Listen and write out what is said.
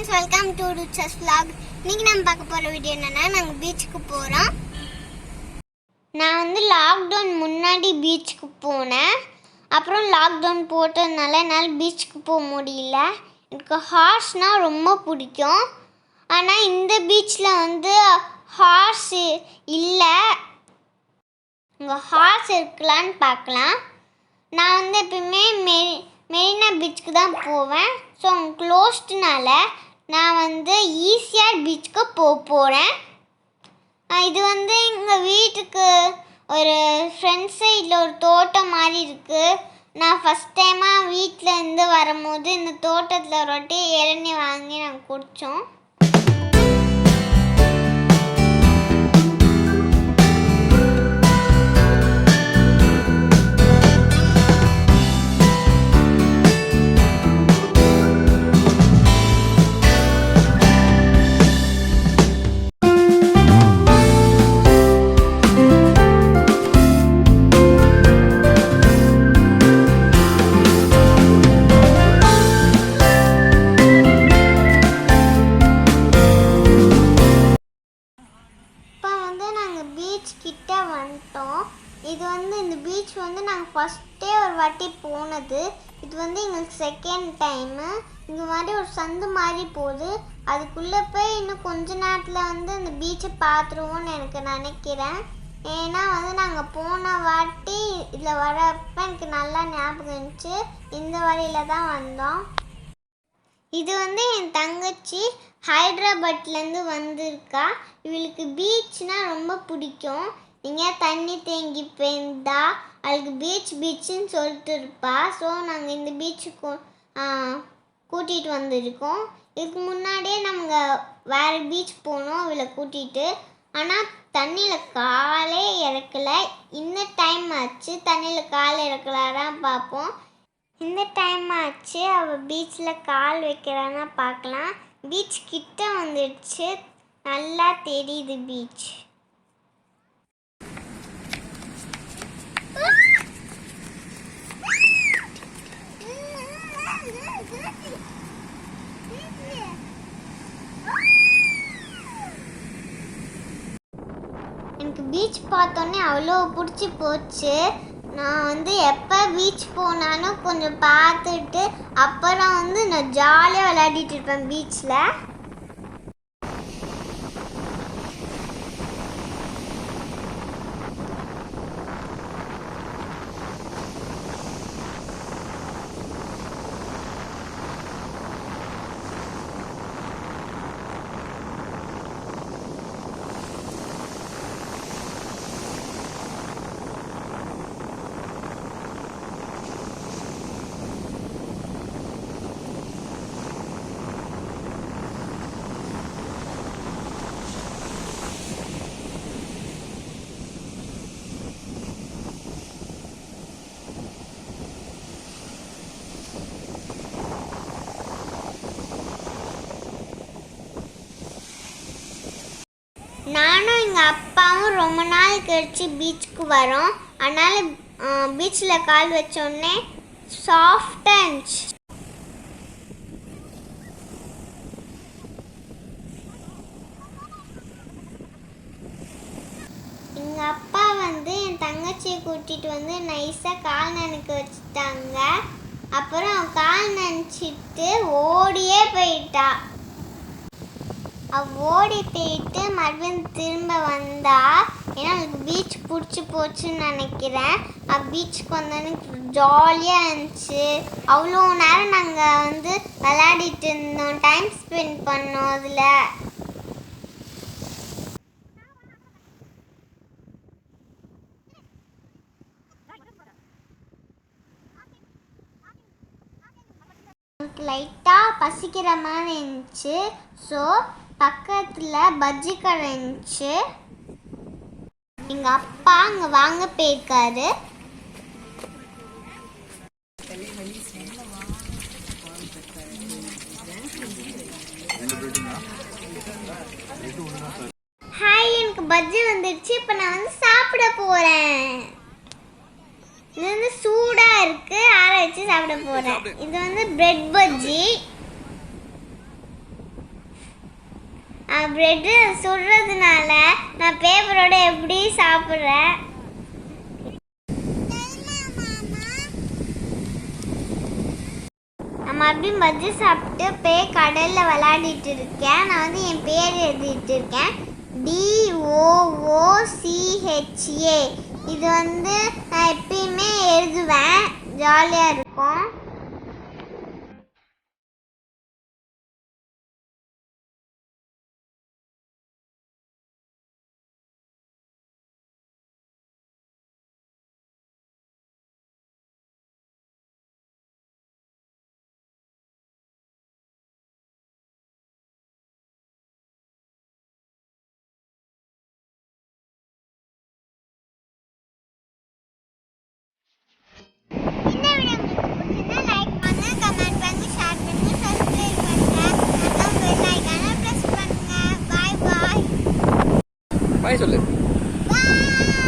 friends, welcome to Rucha's vlog. இன்னைக்கு நம்ம பார்க்க போற வீடியோ என்னன்னா நாங்க பீச்சுக்கு போறோம். நான் வந்து லாக்டவுன் முன்னாடி பீச்சுக்கு போனேன். அப்புறம் லாக்டவுன் போட்டதுனால என்னால் பீச்சுக்கு போக முடியல. எனக்கு ஹார்ஸ்னா ரொம்ப பிடிக்கும். ஆனால் இந்த பீச்சில் வந்து ஹார்ஸ் இல்லை. இங்கே ஹார்ஸ் இருக்கலான்னு பார்க்கலாம். நான் வந்து எப்பயுமே மெரினா பீச்சுக்கு தான் போவேன். ஸோ அவங்க க்ளோஸ்டுனால நான் வந்து ஈசிஆர் பீச்சுக்கு போகிறேன். இது வந்து எங்கள் வீட்டுக்கு ஒரு ஃப்ரண்ட் சைடில் ஒரு தோட்டம் மாதிரி இருக்குது. நான் ஃபஸ்ட் டைமாக வீட்டிலேருந்து வரும்போது இந்த தோட்டத்தில் ஒரு வாட்டி இளநீ வாங்கி நாங்கள் குடித்தோம். கிட்ட வந்துட்டோம். இது வந்து இந்த பீச் வந்து நாங்கள் ஃபஸ்ட்டே ஒரு வாட்டி போனது. இது வந்து எங்களுக்கு செகண்ட் டைமு. இங்கே மாதிரி ஒரு சந்து மாதிரி போகுது. அதுக்குள்ளே போய் இன்னும் கொஞ்ச நேரத்தில் வந்து இந்த பீச்சை பார்த்துருவோன்னு எனக்கு நினைக்கிறேன். ஏன்னா வந்து நாங்கள் போன வாட்டி இதில் வரப்போ எனக்கு நல்லா ஞாபகம் இருந்துச்சு. இந்த வழியில் தான் வந்தோம். இது வந்து என் தங்கச்சி ஹைதராபாத்லேருந்து வந்திருக்கா. இவளுக்கு பீச்னால் ரொம்ப பிடிக்கும். நீங்கள் தண்ணி தேங்கி போயிருந்தா அவளுக்கு பீச்சுன்னு சொல்லிட்டு இருப்பா. ஸோ நாங்கள் இந்த பீச்சுக்கு கூட்டிகிட்டு வந்திருக்கோம். இதுக்கு முன்னாடியே நாங்கள் வேறு பீச் போனோம் அவளை கூட்டிகிட்டு. ஆனால் தண்ணியில் காலே இறக்கலை. இந்த டைம் ஆச்சு தண்ணியில் கால் இறக்கலாதான் பார்ப்போம். இந்த டைம் ஆச்சு அவள் பீச்சில் கால் வைக்கிறான்னா பார்க்கலாம். பீச் கிட்ட வந்துடுச்சு. நல்லா தெரியுது பீச். எனக்கு பீச் பார்த்தோன்னே அவ்வளோ பிடிச்சி போச்சு. நான் வந்து எப்போ பீச் போனாலும் கொஞ்சம் பார்த்துட்டு அப்புறம் வந்து நான் ஜாலியாக விளையாடிட்டு இருப்பேன் பீச்சில். நானும் எங்கள் அப்பாவும் ரொம்ப நாள் கழிச்சு பீச்சுக்கு வரோம். அதனால் பீச்சில் கால் வச்சோடனே சாஃப்டாக இருந்துச்சு. எங்கள் அப்பா வந்து என் தங்கச்சியை கூட்டிகிட்டு வந்து நைஸாக கால் நனைக்க வச்சுட்டாங்க. அப்புறம் அவன் கால் நனைச்சிட்டு ஓடியே போயிட்டா. ஓடி போயிட்டு மறுபடியும் திரும்ப வந்தா. ஏன்னா அவளுக்கு பீச் பிடிச்சி போச்சுன்னு நினைக்கிறேன். பீச்சுக்கு வந்தோன்னு ஜாலியாக இருந்துச்சு. அவ்வளோ நேரம் நாங்கள் வந்து விளையாடிட்டு இருந்தோம். டைம் ஸ்பெண்ட் பண்ணோம் அதில். லைட்டாக பசிக்கிற மாதிரி இருந்துச்சு. ஸோ பக்கத்தில் பஜ்ஜி கடை இருந்துச்சு. எங்கள் அப்பா அங்கே வாங்க போயிருக்காரு. ஹாய், எனக்கு பஜ்ஜி வந்துடுச்சு. இப்போ நான் வந்து சாப்பிட போகிறேன். இது வந்து சூடாக இருக்குது. ஆற வச்சு சாப்பிட போகிறேன். இது வந்து பிரெட் பஜ்ஜி. பிரெட்டு சுடுறதுனால நான் பேப்பரோட எப்படி சாப்பிட்றேன். நான் மறுபடியும் பஜ்ஜி சாப்பிட்டு போய் கடலில் விளையாடிட்டு இருக்கேன். நான் வந்து என் பேர் எழுதிட்டு இருக்கேன், DOOCHA. இது வந்து நான் எப்பயுமே எழுதுவேன், ஜாலியாக இருக்கும். இந்த வீடியோ உங்களுக்கு பிடிச்சிருந்தா லைக் பண்ணுங்க, கமெண்ட் பண்ணுங்க, ஷேர் பண்ணுங்க, சப்ஸ்கிரைப் பண்ணுங்க, அப்புறம் பெல் ஐகானை பிரஸ் பண்ணுங்க. பாய் பாய். பாய் சொல்லு. பாய்.